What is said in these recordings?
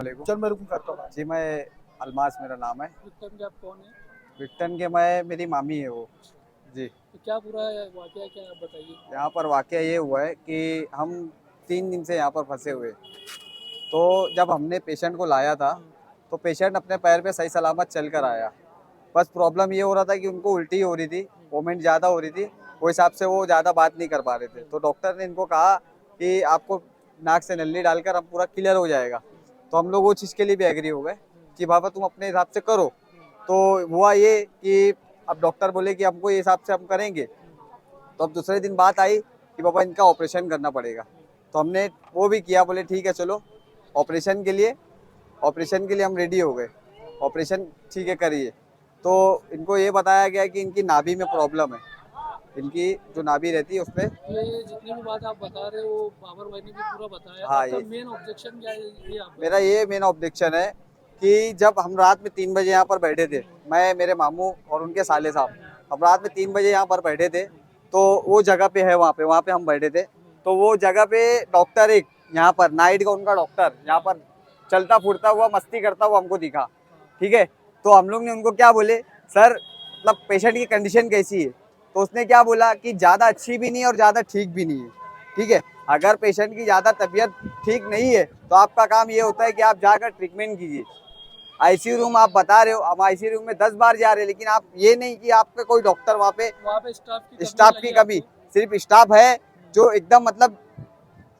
वालेकुम। चल मैं रुकूं करता हूँ। जी मैं अलमास मेरा नाम है। विक्टिम के आप कौन है? विक्टन के मैं मेरी मामी है वो। जी तो क्या पूरा वाकया क्या आप बताइए। यहाँ पर वाकया ये हुआ है कि हम 3 दिन से यहाँ पर फंसे हुए। तो जब हमने पेशेंट को लाया था तो पेशेंट अपने पैर पे सही सलामत चल कर आया। बस प्रॉब्लम ये हो रहा था कि उनको उल्टी हो रही थी, वोमिट ज़्यादा हो रही थी, वो हिसाब से वो ज़्यादा बात नहीं कर पा रहे थे। तो डॉक्टर ने इनको कहा कि आपको नाक से नली डालकर अब पूरा क्लियर हो जाएगा। तो हम लोग वो चीज़ के लिए भी एग्री हो गए कि बाबा तुम अपने हिसाब से करो। तो हुआ ये कि अब डॉक्टर बोले कि हमको ये हिसाब से हम करेंगे। तो अब दूसरे दिन बात आई कि बाबा इनका ऑपरेशन करना पड़ेगा। तो हमने वो भी किया, बोले ठीक है चलो ऑपरेशन के लिए ऑपरेशन के लिए हम रेडी हो गए। ऑपरेशन ठीक है करिए। तो इनको ये बताया गया कि इनकी नाभि में प्रॉब्लम है, इनकी जो नाभि रहती है उसमें। ये जितनी भी बात आप बता रहे हो बाबर भाई ने भी पूरा बताया। हाँ, आपका ये मेन ऑब्जेक्शन क्या है ये आप मेरा ये मेन ऑब्जेक्शन है कि जब हम रात में 3 बजे यहाँ पर बैठे थे, मैं मेरे मामू और उनके साले साहब, हम रात में 3 बजे यहाँ पर बैठे थे। तो वो जगह पे है, वहाँ पे हम बैठे थे। तो वो जगह पे डॉक्टर एक यहाँ पर नाइट का उनका डॉक्टर यहाँ पर चलता फुरता हुआ मस्ती करता हुआ हमको दिखा। ठीक है। तो हम लोग ने उनको क्या बोले, सर मतलब पेशेंट की कंडीशन कैसी है? तो उसने क्या बोला कि ज़्यादा अच्छी भी नहीं और ज़्यादा ठीक भी नहीं है। ठीक है। अगर पेशेंट की ज़्यादा तबीयत ठीक नहीं है तो आपका काम ये होता है कि आप जाकर ट्रीटमेंट कीजिए। आईसीयू रूम आप बता रहे हो, हम आईसीयू रूम में 10 बार जा रहे हैं, लेकिन आप ये नहीं कि आपका कोई डॉक्टर वहाँ पे स्टाफ की कमी, सिर्फ स्टाफ है जो एकदम मतलब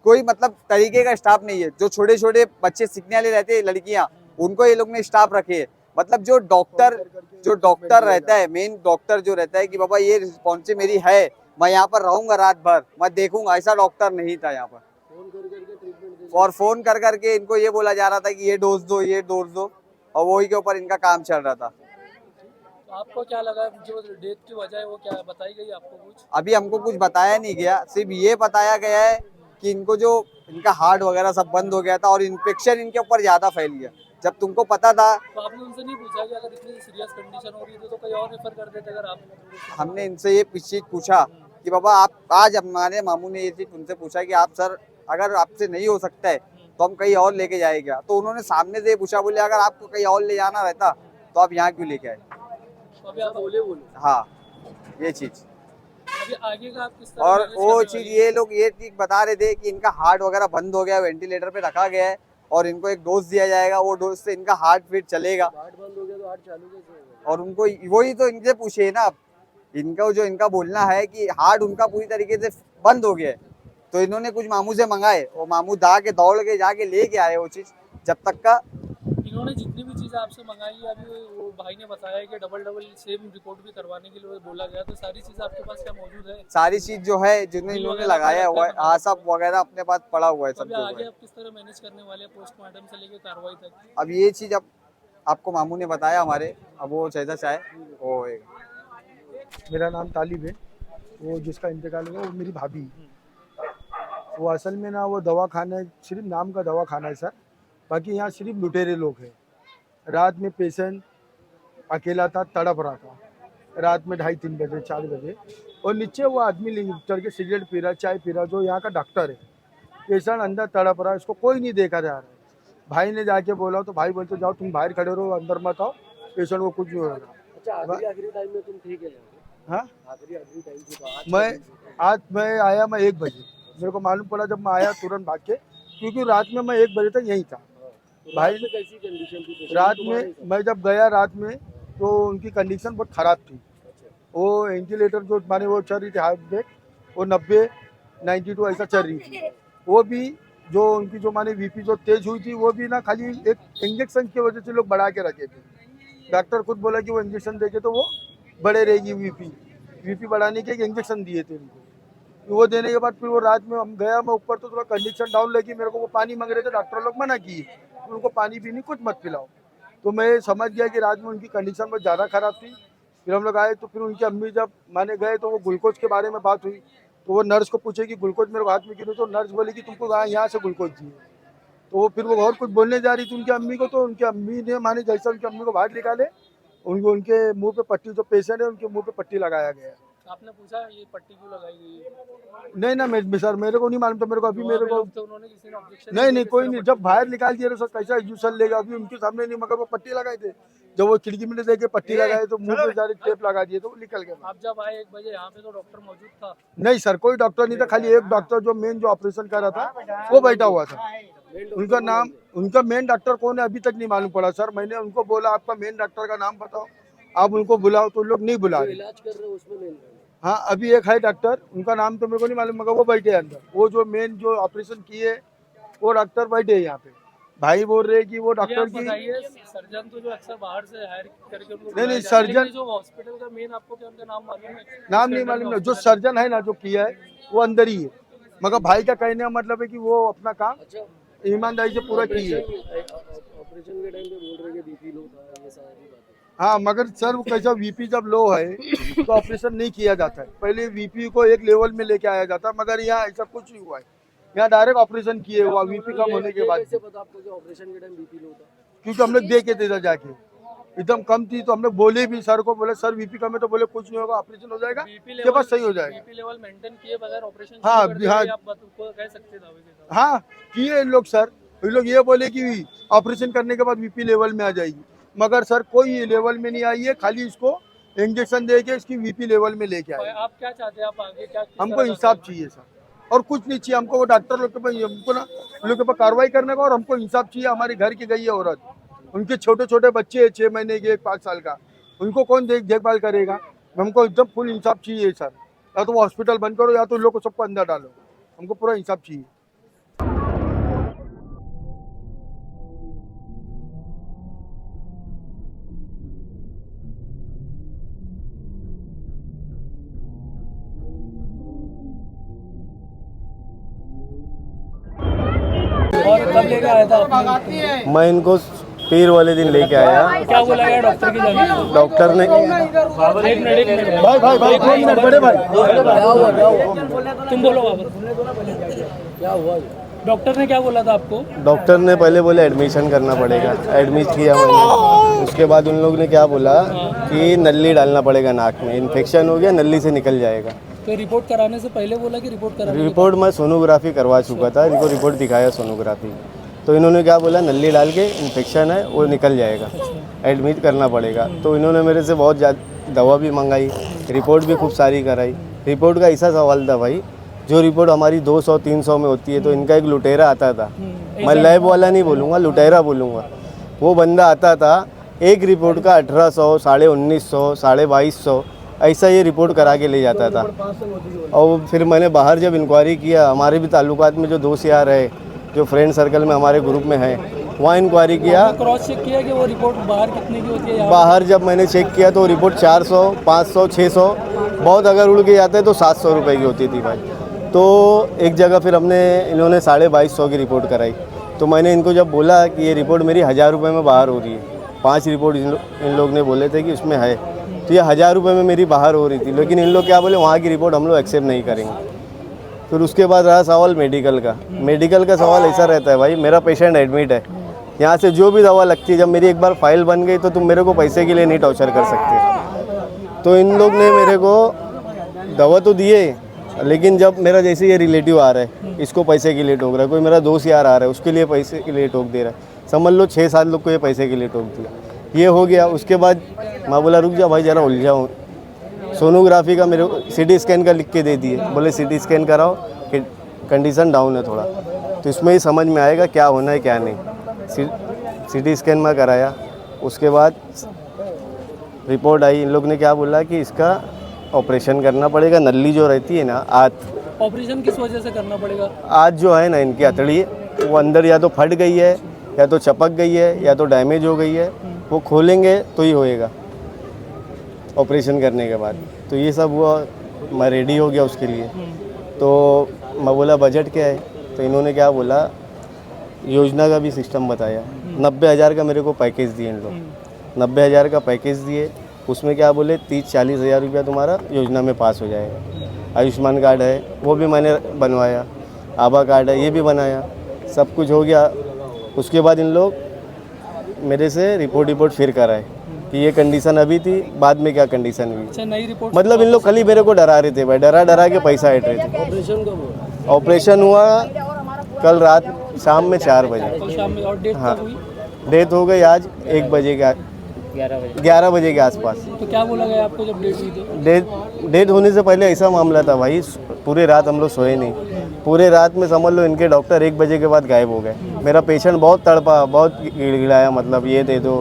कोई मतलब तरीके का स्टाफ नहीं है। जो छोटे छोटे बच्चे सीखने वाले रहते हैं, लड़कियां, उनको ये लोग ने स्टाफ रखे है। मतलब जो डॉक्टर रहता है, मेन डॉक्टर जो रहता है कि बाबा ये रिस्पॉन्सिबिलिटी मेरी है, मैं यहाँ पर रहूंगा रात भर, मैं देखूंगा, ऐसा डॉक्टर नहीं था यहाँ पर। और फोन कर करके इनको ये बोला जा रहा था कि ये डोज दो, ये डोज दो, और वही के ऊपर इनका काम चल रहा था। तो आपको क्या लगा जो डेथ की वजह है वो क्या बताई गई आपको कुछ? अभी हमको कुछ बताया नहीं गया, सिर्फ ये बताया गया है कि इनको जो इनका हार्ट वगैरह सब बंद हो गया था और इन्फेक्शन इनके ऊपर ज्यादा फैल गया। जब तुमको पता था, तो आपने उनसे नहीं पूछा कि अगर इतनी सीरियस कंडीशन हो रही थी तो कहीं और रेफर कर देते अगर आप? हमने इनसे ये चीज पूछा कि बाबा आप आज, हमारे मामू ने ये चीज उनसे पूछा कि आप सर अगर आपसे नहीं हो सकता है तो हम कहीं और लेके जाए क्या? तो उन्होंने सामने से पूछा, बोले अगर आपको कहीं और ले जाना रहता तो आप यहाँ क्यों लेके आए? तो अभी आप बोले हाँ, ये चीज। अभी आगे का आप किस तरह और मैनेज वो करने चीज वाले हैं? ये लोग ये चीज बता रहे थे कि इनका हार्ट वगैरह बंद हो गया, वेंटिलेटर पे रखा गया है और इनको एक डोज दिया जाएगा, वो डोज से इनका हार्ट फिट चलेगा। हार्ट बंद हो गया तो हार्ट चालू कैसे होगा? और उनको वही तो इनसे पूछे है ना आप, इनका जो इनका बोलना है कि हार्ट उनका पूरी तरीके से बंद हो गया है। तो इन्होंने कुछ मामू से मंगाए, वो मामू दौड़ के जाके लेके आए वो चीज। जब तक का इन्होंने जितनी भी चीज़ें आपसे मंगाई है अभी वो भाई ने बताया कि डबल सेम रिपोर्ट भी करवाने के लिए बोला गया। तो सारी चीज़ें आपके पास क्या मौजूद है? सारी चीज जो है जिन्हें बिल इन्होंने वगैरह लगाया हुआ है, हाँ सब वगैरह अपने पास पड़ा हुआ है तो सब अभी जो आगे है। आप किस तरह मैनेज करने वाले हैं पोस्टमार्टम से लेकर कार्रवाई तक? अब ये चीज अब आपको मामू ने बताया हमारे, अब वो जैसा चाहे वो होएगा। मेरा नाम तालिब है। वो जिसका इंतकाल हुआ वो मेरी भाभी है। वो असल में ना वो दवा खाना, सिर्फ नाम का दवा खाना है सर। बाकी यहाँ सिर्फ लुटेरे लोग हैं। रात में पेशेंट अकेला था, तड़प रहा था रात में 2:30-3 बजे 4 बजे, और नीचे वो आदमी चढ़ के सिगरेट पी रहा, चाय पी रहा, जो यहाँ का डॉक्टर है। पेशेंट अंदर तड़प रहा है, इसको कोई नहीं देखा जा रहा है। भाई ने जाके बोला तो भाई बोलते जाओ तुम बाहर खड़े रहो, अंदर मत आओ, पेशेंट को कुछ नहीं होगा। अच्छा, आखिरी टाइम में तुम ठीक है? हाँ, आखिरी टाइम मैं आया, मैं 1 बजे मेरे को मालूम पड़ा। जब मैं आया तुरंत भाग के, क्योंकि रात में मैं 1 बजे तक यहीं था। भाई कैसी कंडीशन थी? रात में मैं जब गया रात में तो उनकी कंडीशन बहुत ख़राब थी। वो वेंटिलेटर जो माने वो चल रही थी हार्ट ब्रेक, वो 90-92 ऐसा चल रही थी। वो भी जो उनकी जो माने वीपी जो तेज हुई थी, वो भी ना खाली एक इंजेक्शन की वजह से लोग बढ़ा के रखे थे। डॉक्टर खुद बोला कि वो इंजेक्शन देके तो वो बढ़े रहेगी वीपी बढ़ाने के एक इंजेक्शन दिए थे उनको। वो देने के बाद फिर वो रात में हम गया, मैं ऊपर तो थोड़ा कंडीशन डाउन लगी मेरे को। वो पानी मांग रहे थे, डॉक्टर लोग मना किए, उनको पानी पीनी कुछ मत पिलाओ। तो मैं समझ गया कि रात में उनकी कंडीशन बहुत ज़्यादा ख़राब थी। फिर हम लोग आए तो फिर उनकी अम्मी जब माने गए तो वो ग्लूकोज के बारे में बात हुई। तो वो नर्स को पूछे कि ग्लूकोज मेरे को हाथ में गिरी, तो नर्स बोली कि तुमको यहाँ से ग्लूकोज चाहिए। तो वो फिर वो और कुछ बोलने जा रही थी उनकी अम्मी को, तो उनकी अम्मी ने माने जैसे उनकी अम्मी को बाहर निकाले, उनके मुंह पे पट्टी, जो पेशेंट है उनके मुंह पे पट्टी लगाया गया। आपने पूछा ये पट्टी क्यों लगाई गई है? नहीं ना मैं सर मेरे को नहीं मालूम था, मेरे को अभी मेरे को तो उन्होंने किसी ने ऑब्जेक्शन नहीं कोई नहीं, जब बाहर निकाल दिया तो सर कैसा एग्जीक्यूशन लेगा, अभी उनके सामने नहीं, मगर वो पट्टी लगाए थे, जब वो खिड़की में देखे पट्टी लगाए तो मुंह पे सारे टेप लगा दिए तो वो निकल गए। आप जब आए 1 बजे यहाँ पे तो डॉक्टर मौजूद था? नहीं सर कोई डॉक्टर नहीं था, खाली एक डॉक्टर जो मेन जो ऑपरेशन कर रहा था वो बैठा हुआ था। उनका मेन डॉक्टर कौन है अभी तक नहीं मालूम पड़ा सर। मैंने उनको बोला आपका मेन डॉक्टर का नाम बताओ, आप उनको बुलाओ, तो लोग नहीं बुला रहे। इलाज कर रहे हो उसमें मेन? हाँ अभी एक है डॉक्टर, उनका नाम तो मेरे को नहीं मालूम, मगर वो बैठे हैं अंदर, वो जो मेन जो ऑपरेशन किए वो डॉक्टर बैठे हैं यहाँ पे। भाई बोल रहे कि वो डॉक्टर की सर्जन तो जो अक्सर बाहर से हायर करके उनको नहीं सर्जन जो हॉस्पिटल का मेन आपको क्या उनका नाम मालूम है? नाम नहीं मालूम, जो सर्जन है ना जो किया है वो अंदर ही है, मगर भाई का कहने का मतलब है कि वो अपना काम ईमानदारी से पूरा किए। ऑपरेशन के टाइम पे बोल रहे कि बीपी लो था, ये सारी बातें। हाँ मगर सर वो कैसा वीपी जब लो है तो ऑपरेशन नहीं किया जाता है, पहले वीपी को एक लेवल में लेके आया जाता है, मगर यहाँ ऐसा कुछ नहीं हुआ है, यहाँ डायरेक्ट ऑपरेशन किए हुआ वीपी कम होने के बाद। ऑपरेशन के टाइम बीपी लो था क्योंकि हम लोग दे के थे जाके एकदम कम थी, तो हम लोग बोले भी सर को, बोले सर वीपी कम है, तो बोले कुछ नहीं होगा ऑपरेशन हो जाएगा, के बाद सही हो जाएगा। बीपी लेवल मेंटेन किए बगैर ऑपरेशन हाँ आप कह सकते हैं? हाँ किए इन लोग सर, इन लोग ये बोले कि ऑपरेशन करने के बाद वीपी लेवल में आ जाएगी, मगर सर कोई लेवल में नहीं आई है, खाली इसको इंजेक्शन दे के इसकी वीपी लेवल में लेके आए। आप क्या चाहते हैं, आप आगे क्या? हमको इंसाफ चाहिए सर, और कुछ नहीं चाहिए हमको, वो डॉक्टर लोग के पास हमको ना उन लोग के पास कार्रवाई करने का, और हमको इंसाफ चाहिए। हमारे घर की गई है औरत, उनके छोटे छोटे बच्चे 6 महीने के 5 साल का, उनको कौन देखभाल करेगा? हमको एकदम फुल इंसाफ चाहिए सर, या तो वो हॉस्पिटल बंद करो या तो लोग को सबको अंदर डालो, हमको पूरा इंसाफ चाहिए। और कब लेके आया था आपने? मैं इनको पीर वाले दिन लेके आया। क्या बोला गया डॉक्टर की जाने? डॉक्टर ने एक मिनट भाई 2 मिनट बड़े भाई, तुम बोलो वापस, क्या हुआ? डॉक्टर ने क्या बोला था आपको? डॉक्टर ने पहले बोले एडमिशन करना पड़ेगा, एडमिट किया मैंने। उसके बाद उन लोग ने क्या बोला कि नली डालना पड़ेगा नाक में, इन्फेक्शन हो गया, नली से निकल जाएगा। तो रिपोर्ट कराने से पहले बोला कि रिपोर्ट कराने? रिपोर्ट मैं सोनोग्राफी करवा चुका था, इनको रिपोर्ट दिखाया सोनोग्राफी, तो इन्होंने क्या बोला नली डाल के इन्फेक्शन है वो निकल जाएगा, एडमिट करना पड़ेगा। तो इन्होंने मेरे से बहुत ज़्यादा दवा भी मंगाई, रिपोर्ट भी खूब सारी कराई। रिपोर्ट का ऐसा सवाल था भाई, जो रिपोर्ट हमारी 200-300 में होती है, तो इनका एक लुटेरा आता था, मैं लैब वाला नहीं बोलूँगा, लुटेरा बोलूँगा। वो बंदा आता था, एक रिपोर्ट का 1800, 1950, 2250 ऐसा ये रिपोर्ट करा के ले जाता था। और फिर मैंने बाहर जब इंक्वायरी किया, हमारे भी ताल्लुकात में जो दोस्त यार है, जो फ्रेंड सर्कल में हमारे ग्रुप में है, वहाँ इंक्वायरी किया, क्रॉस चेक किया कि वो रिपोर्ट बाहर कितने की होती है? बाहर जब मैंने चेक किया तो रिपोर्ट 400, 500, 600, बहुत अगर उड़ के जाते तो 700 रुपये की होती थी भाई। तो एक जगह फिर इन्होंने 2250 की रिपोर्ट कराई। तो मैंने इनको जब बोला कि ये रिपोर्ट मेरी 1000 रुपये में बाहर हो रही है, 5 रिपोर्ट इन लोग ने बोले थे कि उसमें है, तो ये 1000 रुपये में मेरी बाहर हो रही थी, लेकिन इन लोग क्या बोले वहाँ की रिपोर्ट हम लोग एक्सेप्ट नहीं करेंगे। फिर उसके बाद रहा सवाल मेडिकल का। मेडिकल का सवाल ऐसा रहता है भाई, मेरा पेशेंट एडमिट है, यहाँ से जो भी दवा लगती है, जब मेरी एक बार फाइल बन गई तो तुम मेरे को पैसे के लिए नहीं टॉर्चर कर सकते। तो इन लोग ने मेरे को दवा तो दिए, लेकिन जब मेरा जैसे ये रिलेटिव आ रहा है, इसको पैसे के लिए टोक रहा है, कोई मेरा दोस्त यार आ रहा है, उसके लिए पैसे के लिए टोक दे रहा है, समझ लो 6-7 लोग को ये पैसे के लिए टोक दिया। ये हो गया। उसके बाद मैं बोला रुक जा भाई ज़रा उलझाऊँ, सोनोग्राफी का मेरे को सिटी स्कैन का लिख के दे दिए, बोले सिटी स्कैन कराओ कि कंडीशन डाउन है थोड़ा, तो इसमें ही समझ में आएगा क्या होना है क्या नहीं। सिटी स्कैन में कराया, उसके बाद रिपोर्ट आई, इन लोग ने क्या बोला कि इसका ऑपरेशन करना पड़ेगा, नली जो रहती है ना आँत। ऑपरेशन किस वजह से करना पड़ेगा? आँत जो है ना इनकी हथड़ी, वो अंदर या तो फट गई है, या तो चपक गई है, या तो डैमेज हो गई है, वो खोलेंगे तो ही होएगा ऑपरेशन करने के बाद। तो ये सब हुआ, मैं रेडी हो गया उसके लिए। तो मैं बोला बजट क्या है, तो इन्होंने क्या बोला योजना का भी सिस्टम बताया। 90,000 का मेरे को पैकेज दिए इन लोग, 90,000 का पैकेज दिए। उसमें क्या बोले 30-40 हज़ार रुपया तुम्हारा योजना में पास हो जाएगा। आयुष्मान कार्ड है वो भी मैंने बनवाया, आभा कार्ड है ये भी बनाया, सब कुछ हो गया। उसके बाद इन लोग मेरे से रिपोर्ट फिर कराए, कि ये कंडीशन अभी थी, बाद में क्या कंडीशन हुई। अच्छा, नई रिपोर्ट मतलब इन लोग खाली मेरे को डरा रहे थे भाई, डरा डरा के पैसा हट रहे थे। ऑपरेशन कब हुआ? ऑपरेशन हुआ कल रात शाम में 4 बजे। कल शाम में। और डेट हाँ। कब हुई? डेथ हो गई आज 1 बजे के 11 बजे के आसपास। तो क्या बोला गया आपको जब डेट हुई थी? डेथ होने से पहले ऐसा मामला था भाई, पूरे रात हम लोग सोए नहीं। पूरे रात में समझ लो इनके डॉक्टर 1 बजे के बाद गायब हो गए। मेरा पेशेंट बहुत तड़पा, बहुत गिड़गिड़ाया, मतलब ये दे दो,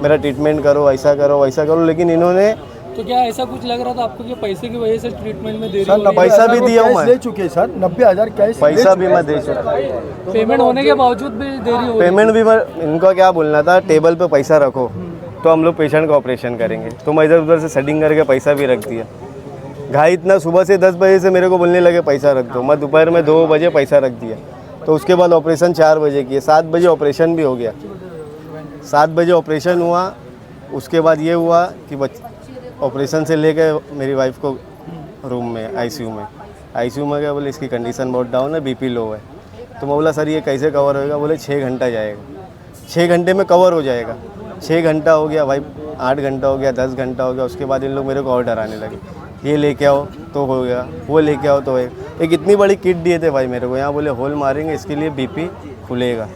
मेरा ट्रीटमेंट करो, ऐसा करो वैसा करो, लेकिन इन्होंने तो क्या ऐसा कुछ लग रहा था आपको कि पैसे की वजह से ट्रीटमेंट में देरी सर हो रही है? पैसा भी दिया हूँ कैश मैं। ले चुके हैं सर, 90,000 कैश पैसा भी मैं दे चुका। पेमेंट होने के बावजूद भी देरी हो रही पेमेंट भी मैं, इनका क्या बोलना था, टेबल पे पैसा रखो तो हम लोग पेशेंट का ऑपरेशन करेंगे। तो मैं इधर उधर से सेटिंग करके पैसा भी रख दिया। घाई इतना, सुबह से 10 बजे से मेरे को बोलने लगे पैसा रख दो, मैं दोपहर में 2 बजे पैसा रख दिया। तो उसके बाद ऑपरेशन 4 बजे किए, 7 बजे ऑपरेशन भी हो गया। 7 बजे ऑपरेशन हुआ। उसके बाद ये हुआ कि ऑपरेशन से लेके मेरी वाइफ को रूम में आईसीयू में गया। बोले इसकी कंडीशन बहुत डाउन है, बीपी लो है। तो मैं बोला सर ये कैसे कवर होएगा? बोले 6 घंटा जाएगा, 6 घंटे में कवर हो जाएगा। 6 घंटा हो गया भाई, 8 घंटा हो गया, 10 घंटा हो गया। उसके बाद इन लोग मेरे को और डराने लगे, ये लेके आओ तो हो गया, वो लेके आओ तो हो। एक इतनी बड़ी किट दिए थे भाई मेरे को, यहाँ बोले होल मारेंगे इसके लिए बीपी खुलेगा,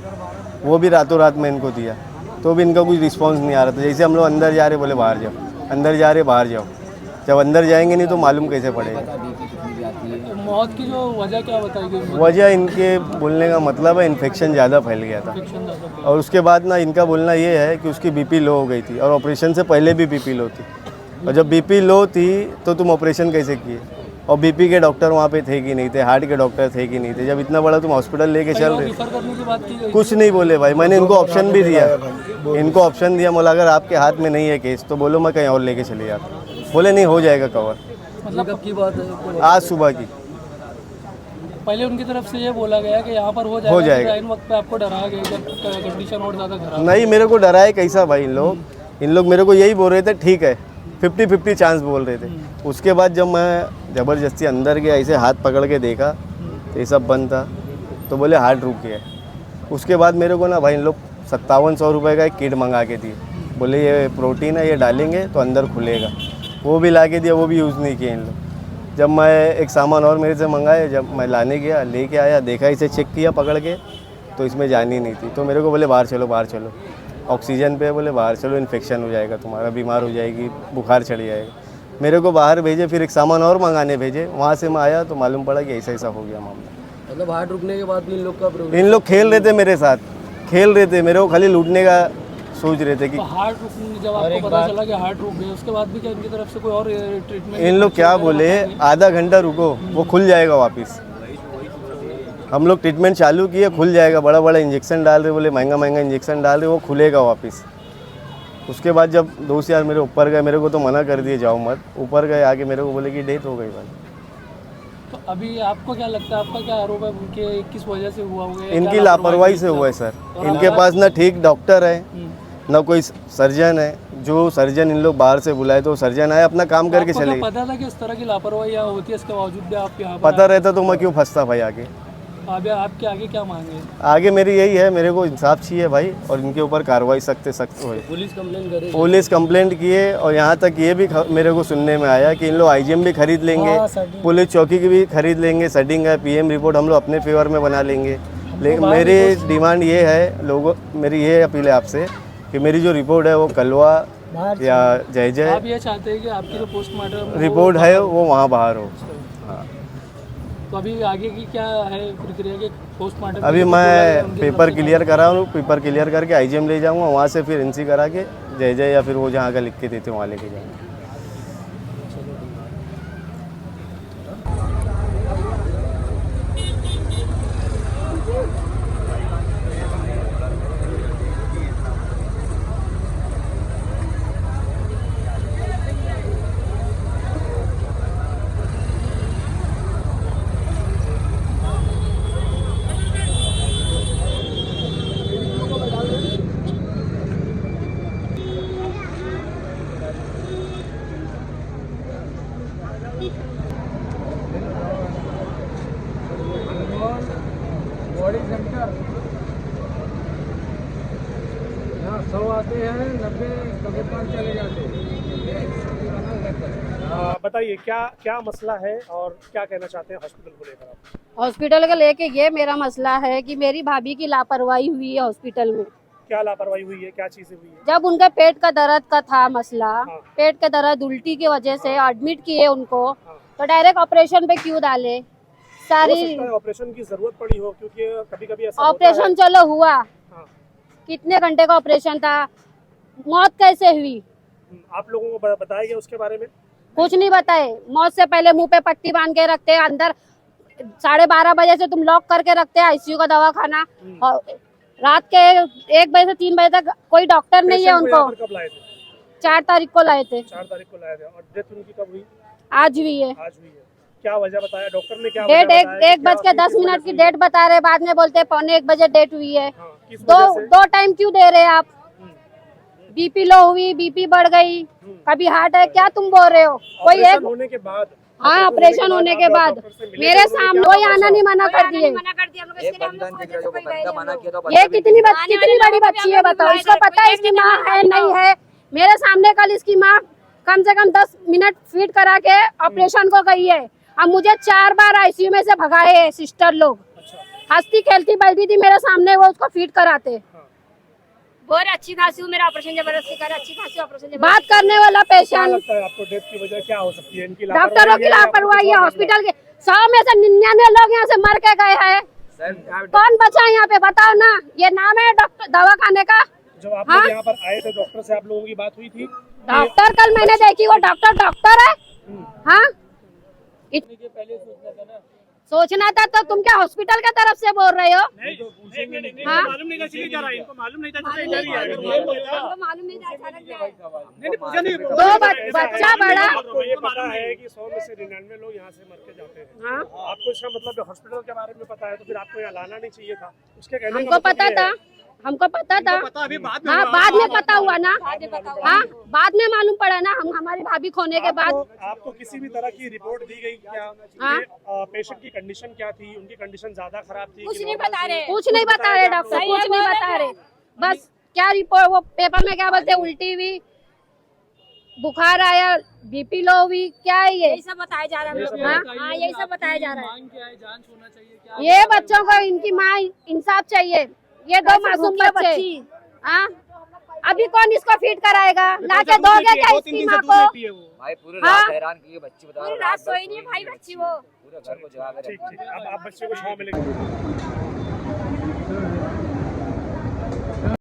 वो भी रातों रात में इनको दिया। तो भी इनका कुछ रिस्पॉन्स नहीं आ रहा था। जैसे हम लोग अंदर जा रहे बोले बाहर जाओ, अंदर जा रहे बाहर जाओ। जब अंदर जाएंगे नहीं तो मालूम कैसे पड़ेगा। तो मौत की जो वजह क्या बताई गई? वजह इनके बोलने का मतलब है इन्फेक्शन ज़्यादा फैल गया था। इन्फेक्शन ज़्यादा। और उसके बाद ना इनका बोलना ये है कि उसकी बीपी लो हो गई थी और ऑपरेशन से पहले भी बीपी लो थी। और जब बीपी लो थी तो तुम ऑपरेशन कैसे किए? और बीपी के डॉक्टर वहाँ पे थे कि नहीं थे, हार्ट के डॉक्टर थे कि नहीं थे? जब इतना बड़ा तुम हॉस्पिटल लेके चल रहे, रिफर करने की बात की गई? कुछ नहीं बोले भाई। मैंने इनको ऑप्शन भी दिया, इनको ऑप्शन दिया, बोला अगर आपके हाथ में नहीं है केस तो बोलो मैं कहीं और लेके चले जाता। बोले नहीं हो जाएगा कवर। मतलब कब की बात है? आज सुबह की। पहले उनकी तरफ से ये बोला गया कि यहाँ पर हो जाएगा। इन वक्त पे आपको डराया गया जब कंडीशन और ज़्यादा खराब? नहीं, मेरे को डराए कैसा भाई इन लोग मेरे को यही बोल रहे थे ठीक है, 50-50 चांस बोल रहे थे। उसके बाद जब मैं ज़बरदस्ती अंदर गया, ऐसे हाथ पकड़ के देखा तो ये सब बंद था। तो बोले हार्ट रुक गया। उसके बाद मेरे को ना भाई इन लोग 5700 रुपये का एक किट मंगा के दिए। बोले ये प्रोटीन है, ये डालेंगे तो अंदर खुलेगा। वो भी ला के दिया, वो भी यूज़ नहीं किए इन लोग। जब मैं एक सामान और मेरे से मंगाए, जब मैं लाने गया, लेके आया, देखा, इसे चेक किया पकड़ के तो इसमें जान ही नहीं थी। तो मेरे को बोले बाहर चलो, बाहर चलो, ऑक्सीजन पे बोले बाहर चलो, इन्फेक्शन हो जाएगा तुम्हारा, बीमार हो जाएगी, बुखार चढ़ जाएगा। मेरे को बाहर भेजे, फिर एक सामान और मंगाने भेजे। वहाँ से मैं आया तो मालूम पड़ा कि ऐसा ऐसा हो गया मामला। मतलब हार्ट रुकने के बाद भी इन लोग का इन लोग खेल रहे थे मेरे साथ, खेल रहे थे, मेरे को खाली लूटने का सोच रहे थे कि तो हार्ट रुकने, जब आपको पता चला कि हार्ट रुक गया, उसके बाद भी क्या इनकी तरफ से कोई और ट्रीटमेंट? इन लोग क्या बोले आधा घंटा रुको, वो खुल जाएगा वापस। हम लोग ट्रीटमेंट चालू किए, खुल जाएगा। बड़ा बड़ा इंजेक्शन डाल रहे, बोले महंगा महंगा इंजेक्शन डाल रहे, वो खुलेगा वापस। उसके बाद जब दोस्त यार मेरे ऊपर गए, मेरे को तो मना कर दिए जाओ मत। ऊपर गए, आके मेरे को बोले कि डेथ हो गई भाई। तो अभी आपको क्या लगता है, आपका क्या आरोप है उनके किस वजह से हुआ होगा? इनकी लापरवाही से हुआ है सर। इनके पास ना ठीक डॉक्टर है, ना कोई सर्जन है। जो सर्जन इन लोग बाहर से बुलाए तो सर्जन आए, अपना काम करके आपको चले क्या गए। पता था कि इस तरह की लापरवाही यहाँ होती है, इसके बावजूद भी आप यहाँ पर पता रहता तो मैं क्यों फंसता भाई आगे। अभी आपके आगे क्या मांगे? आगे मेरी यही है, मेरे को इंसाफ चाहिए भाई, और इनके ऊपर कार्रवाई सख्त से सख्त हो। पुलिस कंप्लेंट करे? पुलिस कंप्लेंट किए, और यहाँ तक ये भी मेरे को सुनने में आया कि इन लोग आईजीएम भी खरीद लेंगे, पुलिस चौकी की भी खरीद लेंगे, सेटिंग है, पीएम रिपोर्ट हम लोग अपने फेवर में बना लेंगे। लेकिन मेरी डिमांड ये है, लोगों मेरी ये अपील है आपसे कि मेरी जो रिपोर्ट है वो कलवा या जय जय आप ये चाहते हैं कि आपकी जो पोस्टमार्टम रिपोर्ट है वो वहाँ बाहर हो। हाँ, तो अभी आगे की क्या है प्रक्रिया के पोस्टमार्टम? अभी मैं पेपर क्लियर करा हूँ, पेपर क्लियर करके आईजीएम ले जाऊँगा, वहाँ से फिर एनसी करा के जय जय या फिर वो जहाँ का लिख के देते वहाँ लेके जाऊँगा। 100 आते हैं, 90 कभी कभार चले जाते हैं। बताइए क्या क्या मसला है और क्या कहना चाहते हैं हॉस्पिटल को लेकर आप? हॉस्पिटल को लेके ये मेरा मसला है कि मेरी भाभी की लापरवाही हुई है हॉस्पिटल में। क्या लापरवाही हुई है, क्या चीजें हुई है? जब उनके पेट का दर्द का था मसला, हाँ। पेट के दर्द उल्टी की वजह से एडमिट किए उनको, हाँ। तो डायरेक्ट ऑपरेशन पे क्यों डाले? हो सारी सकता है ऑपरेशन की जरूरत पड़ी हो, क्योंकि कभी कभी ऐसा होता ऑपरेशन चलो हुआ, हाँ। कितने घंटे का ऑपरेशन था, मौत कैसे हुई? आप लोगों को बताया गया उसके बारे में? कुछ नहीं बताए। मौत से पहले मुंह पे पट्टी बांध के रखते हैं, अंदर 12:30 बजे से तुम लॉक करके रखते हैं आईसीयू का दवाखाना, और रात के 1 बजे से 3 बजे तक कोई डॉक्टर नहीं है पेशेंट को यहाँ उनको। पर कब लाए थे? 4 तारीख को लाए थे, 4 तारीख को लाए थे। और डेथ उनकी कब हुई? आज हुई है। आज हुई है। क्या वजह बताया डॉक्टर ने? क्या डेट वजह बताया? 1:10 की डेट बता रहे, बाद में बोलते 1:15 बजे डेट हुई है। हाँ, किस वजह से? दो टाइम क्यों दे रहे हैं आप? बीपी लो हुई, बीपी बढ़ गई, कभी हार्ट है, क्या तुम बोल रहे हो? कोई ऑपरेशन एक होने के बाद, हाँ ऑपरेशन होने के बाद डॉक्टर से मिले मेरे थे, उन्होंने सामने क्या कोई आना नहीं मना कर दिए। ये कितनी बड़ी बच्ची है बताओ, इसको पता है इसकी माँ है नहीं है? मेरे सामने कल इसकी माँ कम से कम 10 मिनट फीड करा के ऑपरेशन को गई है। अब मुझे 4 बार आईसीयू में से भगाए है सिस्टर लोग। हंसती खेलती बैठी थी मेरे सामने, वो उसको फीड कराते। बहुत अच्छी खासी मेरा ऑपरेशन जबरदस्ती कर, अच्छी खासी ऑपरेशन बात करने वाला क्या पेशेंट, लगता है आपको डेथ की वजह क्या हो सकती है? इनकी डॉक्टरों की लापरवाही है। हॉस्पिटल के 100 में से 99 लोग यहाँ से मर के गए हैं, कौन बचा यहाँ पे बताओ ना? ये नाम है डॉक्टर दवाखाने का। जब आप हाँ? लोग यहाँ पर आए थे डॉक्टर से आप लोगों की बात हुई थी? डॉक्टर कल मैंने देखी, वो डॉक्टर है। हाँ सोचना था तो तुम क्या हॉस्पिटल की तरफ से बोल रहे हो? हाँ? मालूम नहीं था, चली जा रहा है, इनको मालूम नहीं था, मालूम नहीं था, बच्चा बड़ा। आपको ये पता है कि 100 में से 99 लोग यहाँ से मर के जाते हैं। हाँ? आपको इसका मतलब हॉस्पिटल के बारे में पता है, तो फिर आपको यहाँ लाना नहीं चाहिए था। उसके कहने का हमको मतलब पता ये था, है। हमको पता था। अभी बाद हाँ बाद में पता हुआ ना। हाँ बाद में मालूम पड़ा ना, हम हमारी भाभी खोने के बाद। आपको किसी भी तरह की रिपोर्ट दी गई क्या? हाँ? पेशेंट की कंडीशन क्या थी? उनकी कंडीशन ज्यादा खराब थी? कुछ नहीं बता रहे, कुछ नहीं बता रहे डॉक्टर, कुछ नहीं बता रहे। बस क्या रिपोर्ट, वो पेपर में क्या बोलते हैं, उल्टी हुई, बुखार आया, बीपी लो हुई, क्या है ये? यही सब बताया जा रहा है हम लोग। हाँ यही सब बताया जा रहा है। मांग क्या है? जांच होना चाहिए क्या? ये बच्चों को इनकी माँ इंसाफ चाहिए। ये 2 मासूम बच्चे। हाँ अभी कौन इसको फीड कराएगा? लाके दोगे क्या इसकी माँ को? भाई पूरी हाँ? रात हैरान की बच्ची बता पूरी रात सोई नहीं भाई बच्ची वो। पूरे घर को जगा के ठीक ठीक। अब आप बच्चे को छाँव मिलेगी।